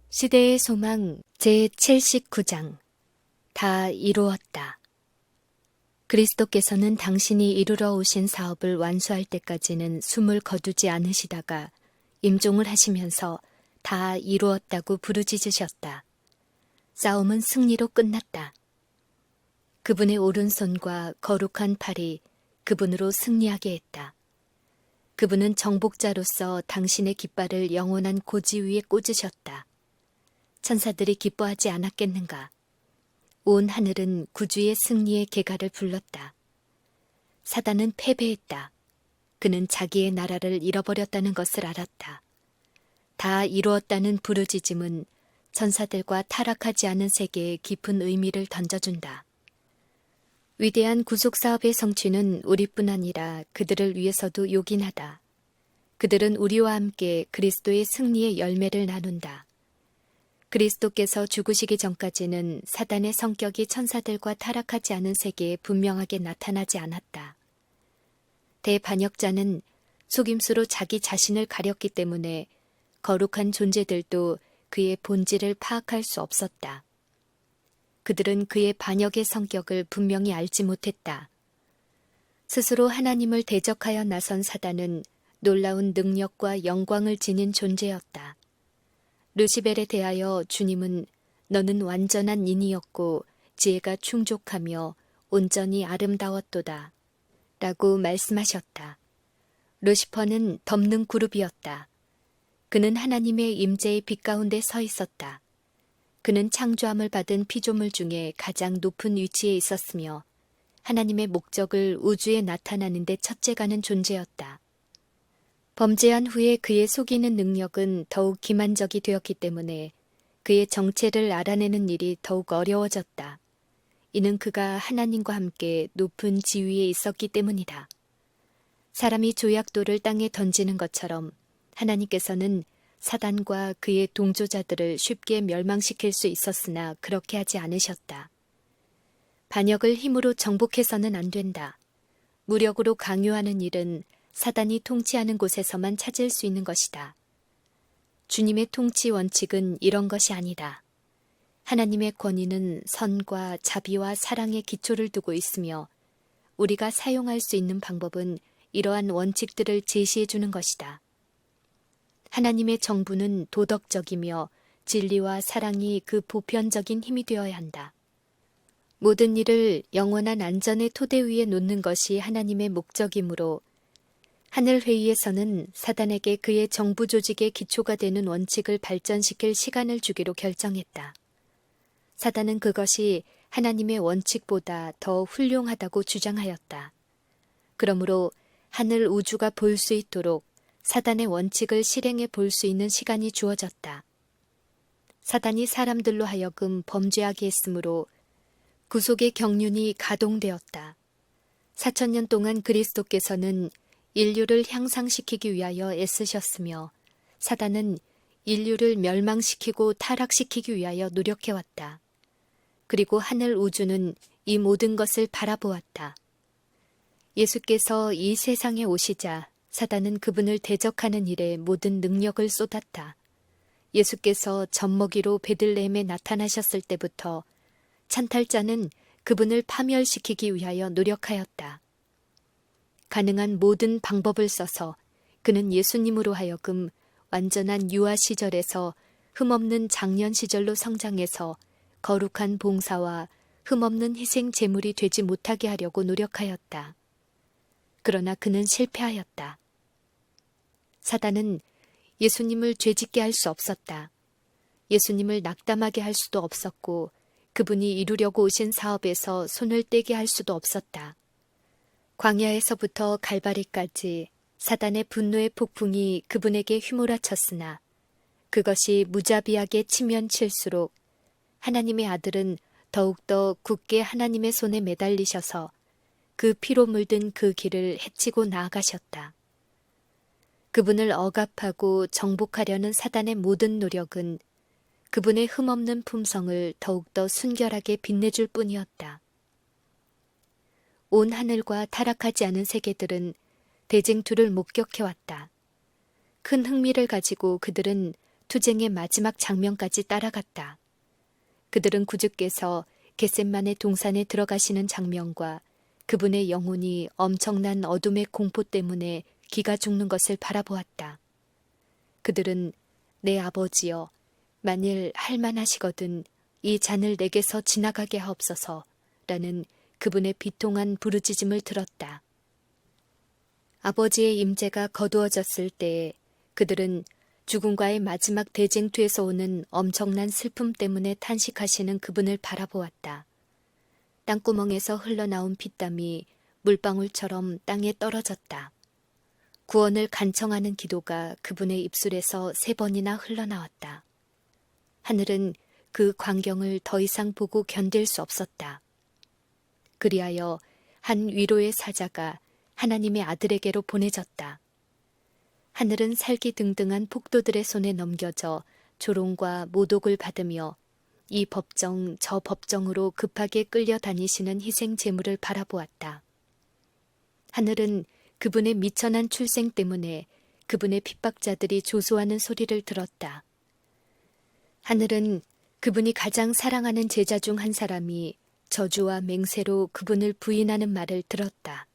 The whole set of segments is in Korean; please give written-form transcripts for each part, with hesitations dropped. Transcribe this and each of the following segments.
시대의 소망 제79장 다 이루었다. 그리스도께서는 당신이 이루러 오신 사업을 완수할 때까지는 숨을 거두지 않으시다가 임종을 하시면서 다 이루었다고 부르짖으셨다. 싸움은 승리로 끝났다. 그분의 오른손과 거룩한 팔이 그분으로 승리하게 했다. 그분은 정복자로서 당신의 깃발을 영원한 고지 위에 꽂으셨다. 천사들이 기뻐하지 않았겠는가? 온 하늘은 구주의 승리의 계가를 불렀다. 사단은 패배했다. 그는 자기의 나라를 잃어버렸다는 것을 알았다. 다 이루었다는 부르짖음은 천사들과 타락하지 않은 세계에 깊은 의미를 던져준다. 위대한 구속사업의 성취는 우리뿐 아니라 그들을 위해서도 요긴하다. 그들은 우리와 함께 그리스도의 승리의 열매를 나눈다. 그리스도께서 죽으시기 전까지는 사단의 성격이 천사들과 타락하지 않은 세계에 분명하게 나타나지 않았다. 대반역자는 속임수로 자기 자신을 가렸기 때문에 거룩한 존재들도 그의 본질을 파악할 수 없었다. 그들은 그의 반역의 성격을 분명히 알지 못했다. 스스로 하나님을 대적하여 나선 사단은 놀라운 능력과 영광을 지닌 존재였다. 루시벨에 대하여 주님은 너는 완전한 인이었고 지혜가 충족하며 온전히 아름다웠도다 라고 말씀하셨다. 루시퍼는 덮는 그룹이었다. 그는 하나님의 임재의 빛 가운데 서 있었다. 그는 창조함을 받은 피조물 중에 가장 높은 위치에 있었으며 하나님의 목적을 우주에 나타나는 데 첫째가는 존재였다. 범죄한 후에 그의 속이는 능력은 더욱 기만적이 되었기 때문에 그의 정체를 알아내는 일이 더욱 어려워졌다. 이는 그가 하나님과 함께 높은 지위에 있었기 때문이다. 사람이 조약돌을 땅에 던지는 것처럼 하나님께서는 사단과 그의 동조자들을 쉽게 멸망시킬 수 있었으나 그렇게 하지 않으셨다. 반역을 힘으로 정복해서는 안 된다. 무력으로 강요하는 일은 사단이 통치하는 곳에서만 찾을 수 있는 것이다. 주님의 통치 원칙은 이런 것이 아니다. 하나님의 권위는 선과 자비와 사랑의 기초를 두고 있으며 우리가 사용할 수 있는 방법은 이러한 원칙들을 제시해 주는 것이다. 하나님의 정부는 도덕적이며 진리와 사랑이 그 보편적인 힘이 되어야 한다. 모든 일을 영원한 안전의 토대 위에 놓는 것이 하나님의 목적이므로 하늘회의에서는 사단에게 그의 정부 조직의 기초가 되는 원칙을 발전시킬 시간을 주기로 결정했다. 사단은 그것이 하나님의 원칙보다 더 훌륭하다고 주장하였다. 그러므로 하늘 우주가 볼 수 있도록 사단의 원칙을 실행해 볼 수 있는 시간이 주어졌다. 사단이 사람들로 하여금 범죄하게 했으므로 구속의 경륜이 가동되었다. 4000년 동안 그리스도께서는 인류를 향상시키기 위하여 애쓰셨으며 사단은 인류를 멸망시키고 타락시키기 위하여 노력해왔다. 그리고 하늘 우주는 이 모든 것을 바라보았다. 예수께서 이 세상에 오시자 사단은 그분을 대적하는 일에 모든 능력을 쏟았다. 예수께서 젖먹이로 베들레헴에 나타나셨을 때부터 찬탈자는 그분을 파멸시키기 위하여 노력하였다. 가능한 모든 방법을 써서 그는 예수님으로 하여금 완전한 유아 시절에서 흠없는 장년 시절로 성장해서 거룩한 봉사와 흠없는 희생 제물이 되지 못하게 하려고 노력하였다. 그러나 그는 실패하였다. 사단은 예수님을 죄짓게 할 수 없었다. 예수님을 낙담하게 할 수도 없었고 그분이 이루려고 오신 사업에서 손을 떼게 할 수도 없었다. 광야에서부터 갈바리까지 사단의 분노의 폭풍이 그분에게 휘몰아쳤으나 그것이 무자비하게 치면 칠수록 하나님의 아들은 더욱더 굳게 하나님의 손에 매달리셔서 그 피로 물든 그 길을 헤치고 나아가셨다. 그분을 억압하고 정복하려는 사단의 모든 노력은 그분의 흠없는 품성을 더욱더 순결하게 빛내줄 뿐이었다. 온 하늘과 타락하지 않은 세계들은 대쟁투를 목격해왔다. 큰 흥미를 가지고 그들은 투쟁의 마지막 장면까지 따라갔다. 그들은 구주께서 겟셋만의 동산에 들어가시는 장면과 그분의 영혼이 엄청난 어둠의 공포 때문에 기가 죽는 것을 바라보았다. 그들은 내 아버지여, 만일 할만하시거든 이 잔을 내게서 지나가게 하옵소서 라는 그분의 비통한 부르짖음을 들었다. 아버지의 임재가 거두어졌을 때에 그들은 죽음과의 마지막 대쟁투에서 오는 엄청난 슬픔 때문에 탄식하시는 그분을 바라보았다. 땅구멍에서 흘러나온 핏땀이 물방울처럼 땅에 떨어졌다. 구원을 간청하는 기도가 그분의 입술에서 3번이나 흘러나왔다. 하늘은 그 광경을 더 이상 보고 견딜 수 없었다. 그리하여 한 위로의 사자가 하나님의 아들에게로 보내졌다. 하늘은 살기등등한 폭도들의 손에 넘겨져 조롱과 모독을 받으며 이 법정 저 법정으로 급하게 끌려다니시는 희생 제물을 바라보았다. 하늘은 그분의 미천한 출생 때문에 그분의 핍박자들이 조소하는 소리를 들었다. 하늘은 그분이 가장 사랑하는 제자 중 한 사람이 저주와 맹세로 그분을 부인하는 말을 들었다.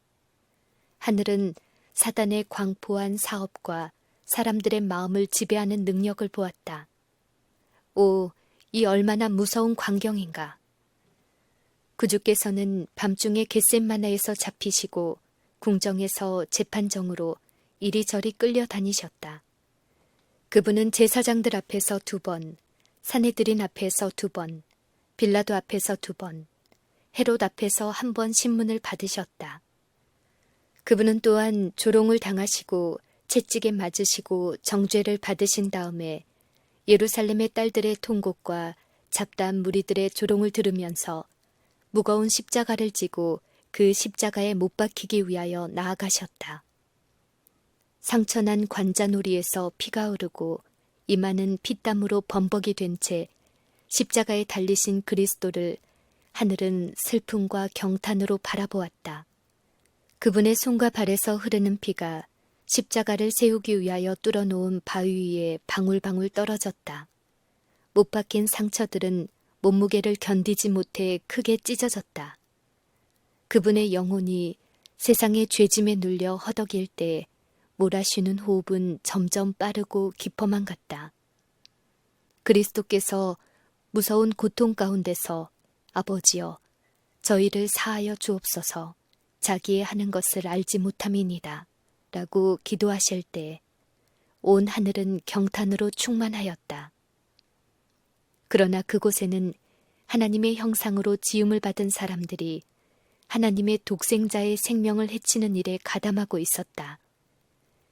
하늘은 사단의 광포한 사업과 사람들의 마음을 지배하는 능력을 보았다. 오, 이 얼마나 무서운 광경인가. 구주께서는 밤중에 겟셋마나에서 잡히시고 궁정에서 재판정으로 이리저리 끌려다니셨다. 그분은 제사장들 앞에서 2번, 산헤드린 앞에서 2번, 빌라도 앞에서 2번, 헤롯 앞에서 1번 신문을 받으셨다. 그분은 또한 조롱을 당하시고 채찍에 맞으시고 정죄를 받으신 다음에 예루살렘의 딸들의 통곡과 잡다한 무리들의 조롱을 들으면서 무거운 십자가를 지고 그 십자가에 못 박히기 위하여 나아가셨다. 상처난 관자놀이에서 피가 흐르고 이마는 피땀으로 범벅이 된 채 십자가에 달리신 그리스도를 하늘은 슬픔과 경탄으로 바라보았다. 그분의 손과 발에서 흐르는 피가 십자가를 세우기 위하여 뚫어놓은 바위 위에 방울방울 떨어졌다. 못 박힌 상처들은 몸무게를 견디지 못해 크게 찢어졌다. 그분의 영혼이 세상의 죄짐에 눌려 허덕일 때 몰아쉬는 호흡은 점점 빠르고 깊어만 갔다. 그리스도께서 무서운 고통 가운데서 아버지여, 저희를 사하여 주옵소서, 자기의 하는 것을 알지 못함이니이다 라고 기도하실 때 온 하늘은 경탄으로 충만하였다. 그러나 그곳에는 하나님의 형상으로 지음을 받은 사람들이 하나님의 독생자의 생명을 해치는 일에 가담하고 있었다.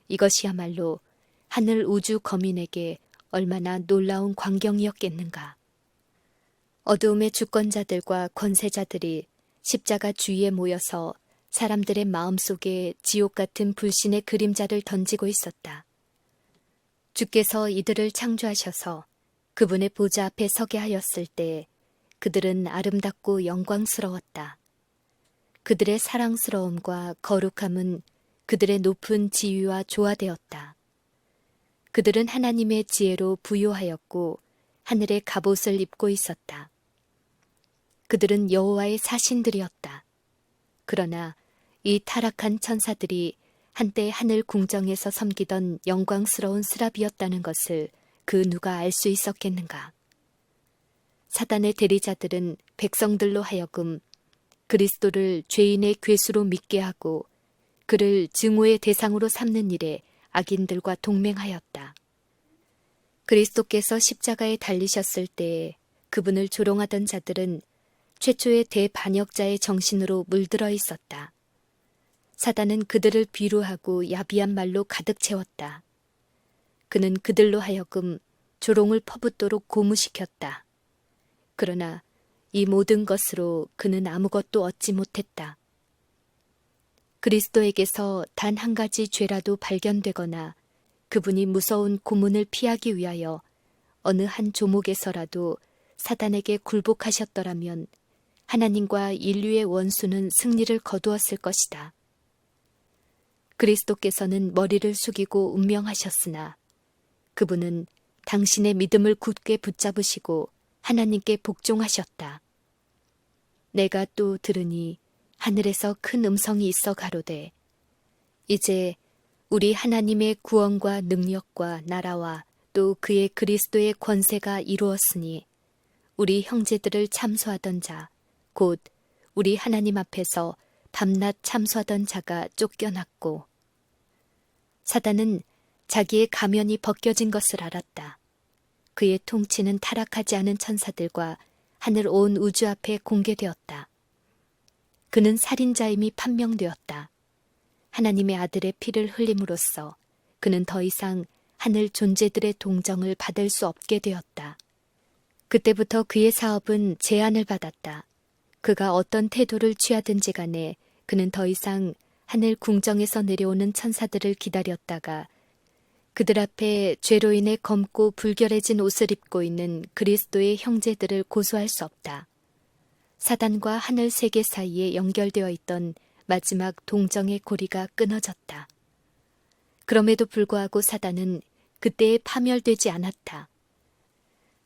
이것이야말로 하늘 우주 거민에게 얼마나 놀라운 광경이었겠는가. 어두움의 주권자들과 권세자들이 십자가 주위에 모여서 사람들의 마음속에 지옥 같은 불신의 그림자를 던지고 있었다. 주께서 이들을 창조하셔서 그분의 보좌 앞에 서게 하였을 때 그들은 아름답고 영광스러웠다. 그들의 사랑스러움과 거룩함은 그들의 높은 지위와 조화되었다. 그들은 하나님의 지혜로 부요하였고 하늘의 갑옷을 입고 있었다. 그들은 여호와의 사신들이었다. 그러나 이 타락한 천사들이 한때 하늘 궁정에서 섬기던 영광스러운 스랍이었다는 것을 그 누가 알 수 있었겠는가. 사단의 대리자들은 백성들로 하여금 그리스도를 죄인의 괴수로 믿게 하고 그를 증오의 대상으로 삼는 일에 악인들과 동맹하였다. 그리스도께서 십자가에 달리셨을 때에 그분을 조롱하던 자들은 최초의 대반역자의 정신으로 물들어 있었다. 사단은 그들을 비루하고 야비한 말로 가득 채웠다. 그는 그들로 하여금 조롱을 퍼붓도록 고무시켰다. 그러나 이 모든 것으로 그는 아무것도 얻지 못했다. 그리스도에게서 단 한 가지 죄라도 발견되거나 그분이 무서운 고문을 피하기 위하여 어느 한 조목에서라도 사단에게 굴복하셨더라면 하나님과 인류의 원수는 승리를 거두었을 것이다. 그리스도께서는 머리를 숙이고 운명하셨으나 그분은 당신의 믿음을 굳게 붙잡으시고 하나님께 복종하셨다. 내가 또 들으니 하늘에서 큰 음성이 있어 가로되 이제 우리 하나님의 구원과 능력과 나라와 또 그의 그리스도의 권세가 이루었으니 우리 형제들을 참소하던 자, 곧 우리 하나님 앞에서 밤낮 참소하던 자가 쫓겨났고 사단은 자기의 가면이 벗겨진 것을 알았다. 그의 통치는 타락하지 않은 천사들과 하늘 온 우주 앞에 공개되었다. 그는 살인자임이 판명되었다. 하나님의 아들의 피를 흘림으로써 그는 더 이상 하늘 존재들의 동정을 받을 수 없게 되었다. 그때부터 그의 사업은 제한을 받았다. 그가 어떤 태도를 취하든지 간에 그는 더 이상 하늘 궁정에서 내려오는 천사들을 기다렸다가 그들 앞에 죄로 인해 검고 불결해진 옷을 입고 있는 그리스도의 형제들을 고소할 수 없다. 사단과 하늘 세계 사이에 연결되어 있던 마지막 동정의 고리가 끊어졌다. 그럼에도 불구하고 사단은 그때에 파멸되지 않았다.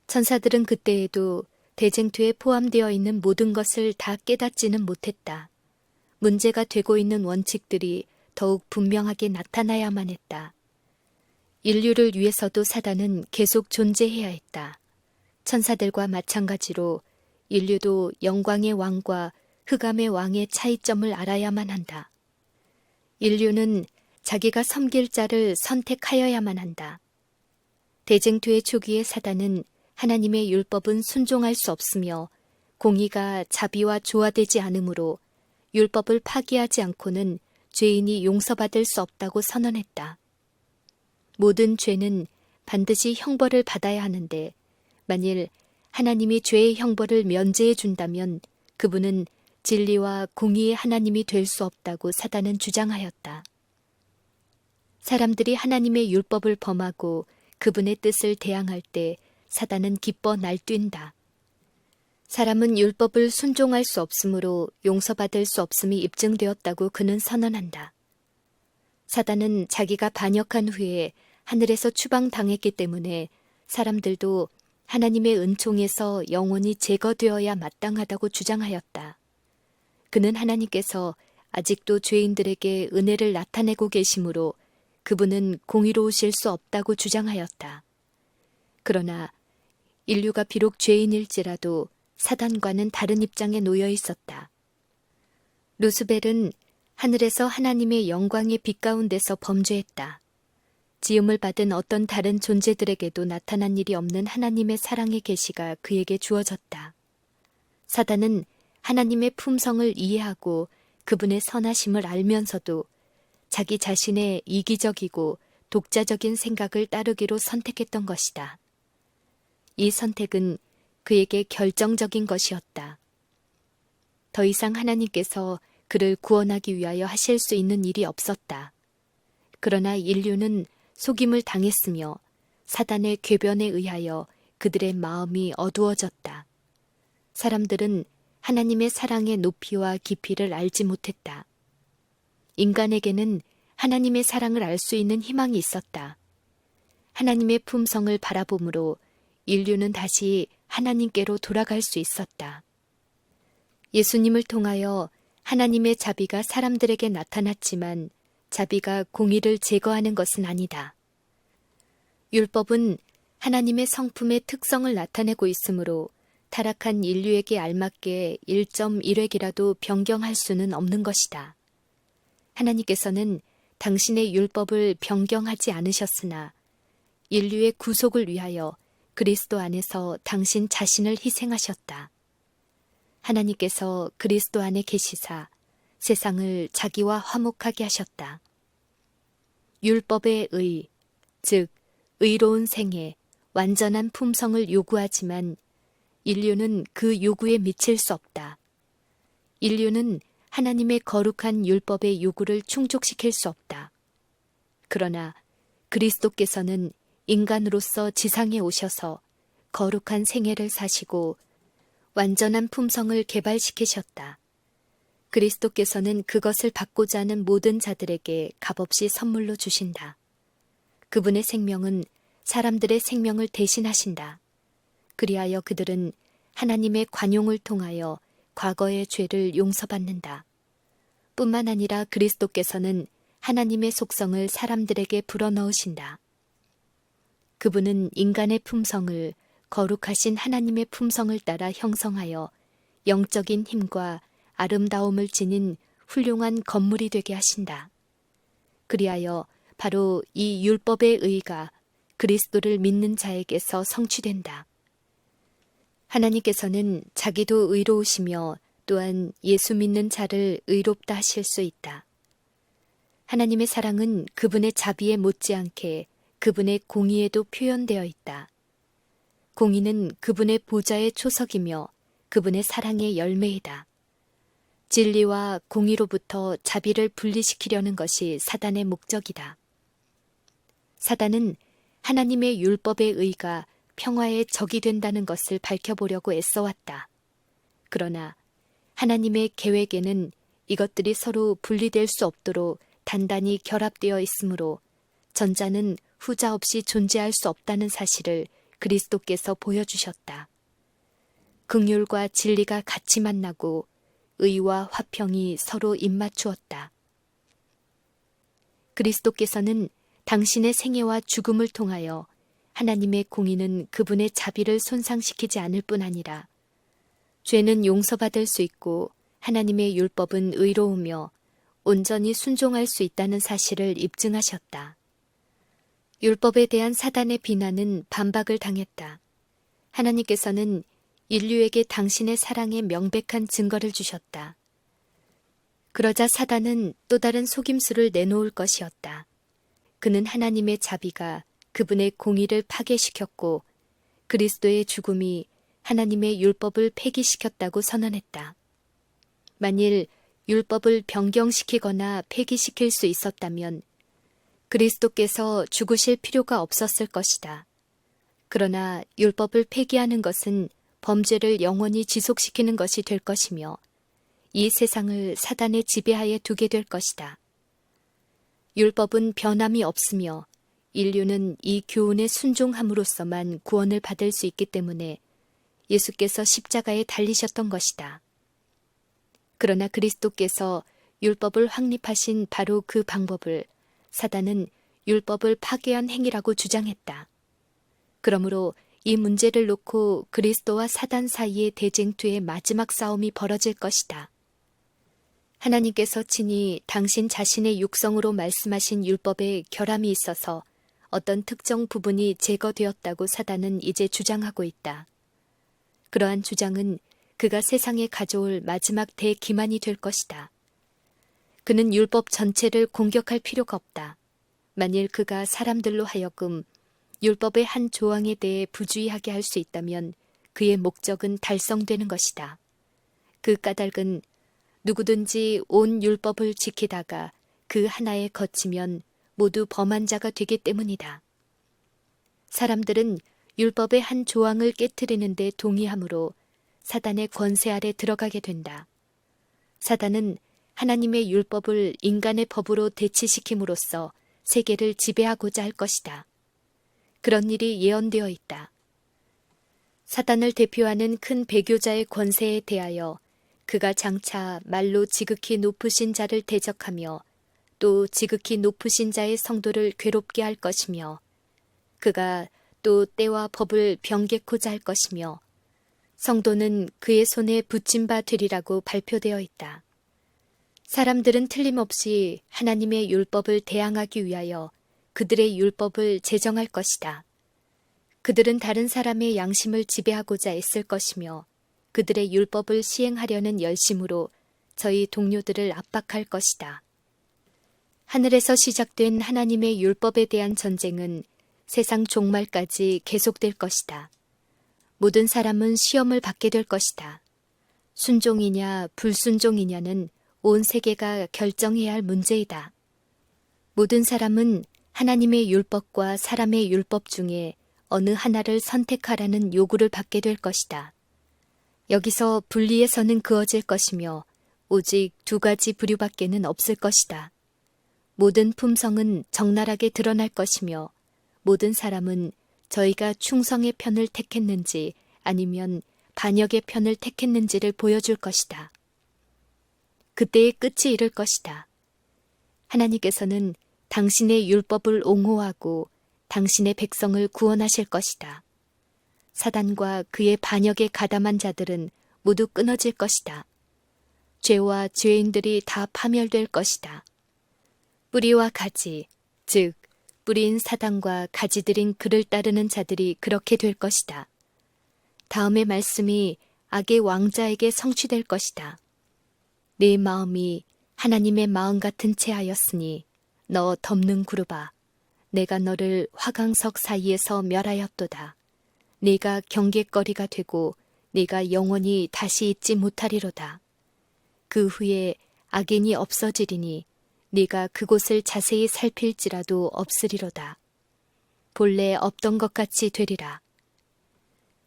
천사들은 그때에도 대쟁투에 포함되어 있는 모든 것을 다 깨닫지는 못했다. 문제가 되고 있는 원칙들이 더욱 분명하게 나타나야만 했다. 인류를 위해서도 사단은 계속 존재해야 했다. 천사들과 마찬가지로 인류도 영광의 왕과 흑암의 왕의 차이점을 알아야만 한다. 인류는 자기가 섬길 자를 선택하여야만 한다. 대쟁투의 초기에 사단은 하나님의 율법은 순종할 수 없으며 공의가 자비와 조화되지 않으므로 율법을 파기하지 않고는 죄인이 용서받을 수 없다고 선언했다. 모든 죄는 반드시 형벌을 받아야 하는데 만일 하나님이 죄의 형벌을 면제해 준다면 그분은 진리와 공의의 하나님이 될 수 없다고 사단은 주장하였다. 사람들이 하나님의 율법을 범하고 그분의 뜻을 대항할 때 사단은 기뻐 날뛴다. 사람은 율법을 순종할 수 없으므로 용서받을 수 없음이 입증되었다고 그는 선언한다. 사단은 자기가 반역한 후에 하늘에서 추방당했기 때문에 사람들도 하나님의 은총에서 영원히 제거되어야 마땅하다고 주장하였다. 그는 하나님께서 아직도 죄인들에게 은혜를 나타내고 계시므로 그분은 공의로우실 수 없다고 주장하였다. 그러나 인류가 비록 죄인일지라도 사단과는 다른 입장에 놓여 있었다. 루스벨은 하늘에서 하나님의 영광의 빛 가운데서 범죄했다. 지음을 받은 어떤 다른 존재들에게도 나타난 일이 없는 하나님의 사랑의 계시가 그에게 주어졌다. 사단은 하나님의 품성을 이해하고 그분의 선하심을 알면서도 자기 자신의 이기적이고 독자적인 생각을 따르기로 선택했던 것이다. 이 선택은 그에게 결정적인 것이었다. 더 이상 하나님께서 그를 구원하기 위하여 하실 수 있는 일이 없었다. 그러나 인류는 속임을 당했으며 사단의 궤변에 의하여 그들의 마음이 어두워졌다. 사람들은 하나님의 사랑의 높이와 깊이를 알지 못했다. 인간에게는 하나님의 사랑을 알 수 있는 희망이 있었다. 하나님의 품성을 바라봄으로 인류는 다시 하나님께로 돌아갈 수 있었다. 예수님을 통하여 하나님의 자비가 사람들에게 나타났지만 자비가 공의를 제거하는 것은 아니다. 율법은 하나님의 성품의 특성을 나타내고 있으므로 타락한 인류에게 알맞게 1.1획이라도 변경할 수는 없는 것이다. 하나님께서는 당신의 율법을 변경하지 않으셨으나 인류의 구속을 위하여 그리스도 안에서 당신 자신을 희생하셨다. 하나님께서 그리스도 안에 계시사 세상을 자기와 화목하게 하셨다. 율법의 의, 즉 의로운 생애, 완전한 품성을 요구하지만 인류는 그 요구에 미칠 수 없다. 인류는 하나님의 거룩한 율법의 요구를 충족시킬 수 없다. 그러나 그리스도께서는 인간으로서 지상에 오셔서 거룩한 생애를 사시고 완전한 품성을 개발시키셨다. 그리스도께서는 그것을 받고자 하는 모든 자들에게 값없이 선물로 주신다. 그분의 생명은 사람들의 생명을 대신하신다. 그리하여 그들은 하나님의 관용을 통하여 과거의 죄를 용서받는다. 뿐만 아니라 그리스도께서는 하나님의 속성을 사람들에게 불어넣으신다. 그분은 인간의 품성을 거룩하신 하나님의 품성을 따라 형성하여 영적인 힘과 아름다움을 지닌 훌륭한 건물이 되게 하신다. 그리하여 바로 이 율법의 의가 그리스도를 믿는 자에게서 성취된다. 하나님께서는 자기도 의로우시며 또한 예수 믿는 자를 의롭다 하실 수 있다. 하나님의 사랑은 그분의 자비에 못지않게 그분의 공의에도 표현되어 있다. 공의는 그분의 보좌의 초석이며 그분의 사랑의 열매이다. 진리와 공의로부터 자비를 분리시키려는 것이 사단의 목적이다. 사단은 하나님의 율법의 의가 평화의 적이 된다는 것을 밝혀보려고 애써왔다. 그러나 하나님의 계획에는 이것들이 서로 분리될 수 없도록 단단히 결합되어 있으므로 전자는 후자 없이 존재할 수 없다는 사실을 그리스도께서 보여주셨다. 긍휼과 진리가 같이 만나고 의와 화평이 서로 입맞추었다. 그리스도께서는 당신의 생애와 죽음을 통하여 하나님의 공의는 그분의 자비를 손상시키지 않을 뿐 아니라 죄는 용서받을 수 있고 하나님의 율법은 의로우며 온전히 순종할 수 있다는 사실을 입증하셨다. 율법에 대한 사단의 비난은 반박을 당했다. 하나님께서는 인류에게 당신의 사랑의 명백한 증거를 주셨다. 그러자 사단은 또 다른 속임수를 내놓을 것이었다. 그는 하나님의 자비가 그분의 공의를 파괴시켰고 그리스도의 죽음이 하나님의 율법을 폐기시켰다고 선언했다. 만일 율법을 변경시키거나 폐기시킬 수 있었다면 그리스도께서 죽으실 필요가 없었을 것이다. 그러나 율법을 폐기하는 것은 범죄를 영원히 지속시키는 것이 될 것이며 이 세상을 사단의 지배하에 두게 될 것이다. 율법은 변함이 없으며 인류는 이 교훈에 순종함으로써만 구원을 받을 수 있기 때문에 예수께서 십자가에 달리셨던 것이다. 그러나 그리스도께서 율법을 확립하신 바로 그 방법을 사단은 율법을 파괴한 행위라고 주장했다. 그러므로 이 문제를 놓고 그리스도와 사단 사이의 대쟁투의 마지막 싸움이 벌어질 것이다. 하나님께서 친히 당신 자신의 육성으로 말씀하신 율법에 결함이 있어서 어떤 특정 부분이 제거되었다고 사단은 이제 주장하고 있다. 그러한 주장은 그가 세상에 가져올 마지막 대기만이 될 것이다. 그는 율법 전체를 공격할 필요가 없다. 만일 그가 사람들로 하여금 율법의 한 조항에 대해 부주의하게 할 수 있다면 그의 목적은 달성되는 것이다. 그 까닭은 누구든지 온 율법을 지키다가 그 하나에 거치면 모두 범한 자가 되기 때문이다. 사람들은 율법의 한 조항을 깨트리는 데 동의하므로 사단의 권세 아래 들어가게 된다. 사단은 하나님의 율법을 인간의 법으로 대치시킴으로써 세계를 지배하고자 할 것이다. 그런 일이 예언되어 있다. 사단을 대표하는 큰 배교자의 권세에 대하여 그가 장차 말로 지극히 높으신 자를 대적하며 또 지극히 높으신 자의 성도를 괴롭게 할 것이며 그가 또 때와 법을 변개코자 할 것이며 성도는 그의 손에 붙임 바 되리라고 발표되어 있다. 사람들은 틀림없이 하나님의 율법을 대항하기 위하여 그들의 율법을 제정할 것이다. 그들은 다른 사람의 양심을 지배하고자 애쓸 것이며 그들의 율법을 시행하려는 열심으로 저희 동료들을 압박할 것이다. 하늘에서 시작된 하나님의 율법에 대한 전쟁은 세상 종말까지 계속될 것이다. 모든 사람은 시험을 받게 될 것이다. 순종이냐 불순종이냐는 온 세계가 결정해야 할 문제이다. 모든 사람은 하나님의 율법과 사람의 율법 중에 어느 하나를 선택하라는 요구를 받게 될 것이다. 여기서 분리의 선은 그어질 것이며 오직 두 가지 부류밖에는 없을 것이다. 모든 품성은 적나라하게 드러날 것이며 모든 사람은 저희가 충성의 편을 택했는지 아니면 반역의 편을 택했는지를 보여줄 것이다. 그때의 끝이 이를 것이다. 하나님께서는 당신의 율법을 옹호하고 당신의 백성을 구원하실 것이다. 사단과 그의 반역에 가담한 자들은 모두 끊어질 것이다. 죄와 죄인들이 다 파멸될 것이다. 뿌리와 가지, 즉 뿌리인 사단과 가지들인 그를 따르는 자들이 그렇게 될 것이다. 다음의 말씀이 악의 왕자에게 성취될 것이다. 네 마음이 하나님의 마음 같은 채하였으니 너 덮는 구루바 내가 너를 화강석 사이에서 멸하였도다. 네가 경계거리가 되고 네가 영원히 다시 있지 못하리로다. 그 후에 악인이 없어지리니 네가 그곳을 자세히 살필지라도 없으리로다. 본래 없던 것 같이 되리라.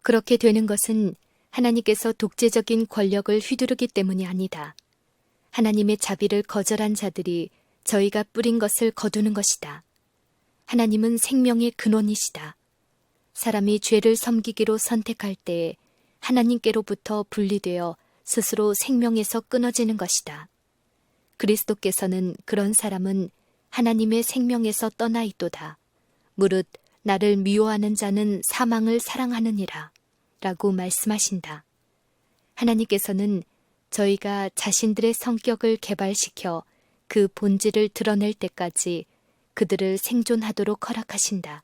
그렇게 되는 것은 하나님께서 독재적인 권력을 휘두르기 때문이 아니다. 하나님의 자비를 거절한 자들이 저희가 뿌린 것을 거두는 것이다. 하나님은 생명의 근원이시다. 사람이 죄를 섬기기로 선택할 때에 하나님께로부터 분리되어 스스로 생명에서 끊어지는 것이다. 그리스도께서는 그런 사람은 하나님의 생명에서 떠나 있도다. 무릇 나를 미워하는 자는 사망을 사랑하느니라 라고 말씀하신다. 하나님께서는 저희가 자신들의 성격을 개발시켜 그 본질을 드러낼 때까지 그들을 생존하도록 허락하신다.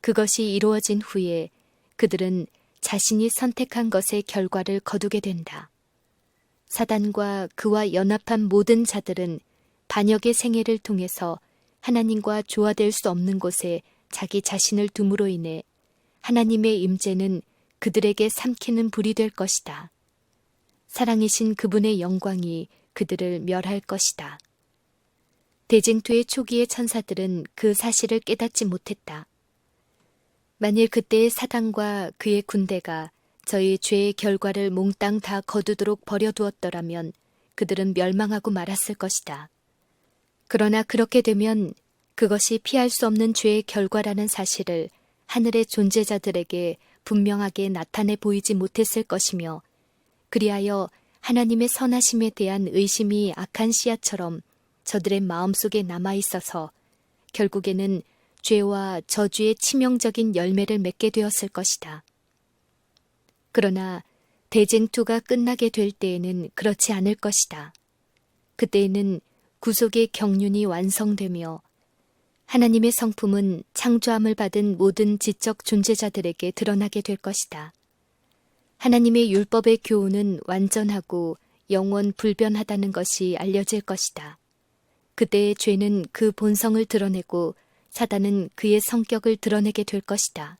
그것이 이루어진 후에 그들은 자신이 선택한 것의 결과를 거두게 된다. 사단과 그와 연합한 모든 자들은 반역의 생애를 통해서 하나님과 조화될 수 없는 곳에 자기 자신을 둠으로 인해 하나님의 임재는 그들에게 삼키는 불이 될 것이다. 사랑이신 그분의 영광이 그들을 멸할 것이다. 대쟁투의 초기의 천사들은 그 사실을 깨닫지 못했다. 만일 그때의 사단과 그의 군대가 저희 죄의 결과를 몽땅 다 거두도록 버려두었더라면 그들은 멸망하고 말았을 것이다. 그러나 그렇게 되면 그것이 피할 수 없는 죄의 결과라는 사실을 하늘의 존재자들에게 분명하게 나타내 보이지 못했을 것이며 그리하여 하나님의 선하심에 대한 의심이 악한 씨앗처럼 저들의 마음속에 남아있어서 결국에는 죄와 저주의 치명적인 열매를 맺게 되었을 것이다. 그러나 대쟁투가 끝나게 될 때에는 그렇지 않을 것이다. 그때에는 구속의 경륜이 완성되며 하나님의 성품은 창조함을 받은 모든 지적 존재자들에게 드러나게 될 것이다. 하나님의 율법의 교훈은 완전하고 영원 불변하다는 것이 알려질 것이다. 그때의 죄는 그 본성을 드러내고 사단은 그의 성격을 드러내게 될 것이다.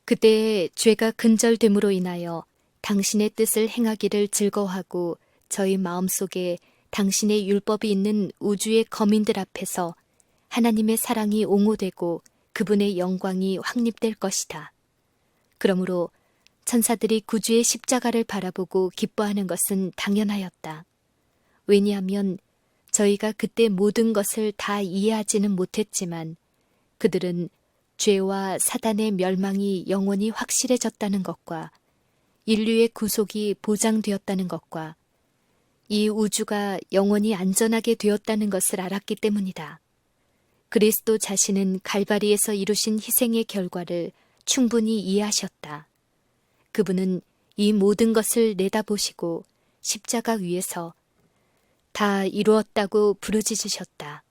그때의 죄가 근절됨으로 인하여 당신의 뜻을 행하기를 즐거워하고 저희 마음속에 당신의 율법이 있는 우주의 거민들 앞에서 하나님의 사랑이 옹호되고 그분의 영광이 확립될 것이다. 그러므로 천사들이 구주의 십자가를 바라보고 기뻐하는 것은 당연하였다. 왜냐하면 저희가 그때 모든 것을 다 이해하지는 못했지만 그들은 죄와 사단의 멸망이 영원히 확실해졌다는 것과 인류의 구속이 보장되었다는 것과 이 우주가 영원히 안전하게 되었다는 것을 알았기 때문이다. 그리스도 자신은 갈바리에서 이루신 희생의 결과를 충분히 이해하셨다. 그분은 이 모든 것을 내다보시고 십자가 위에서 다 이루었다고 부르짖으셨다.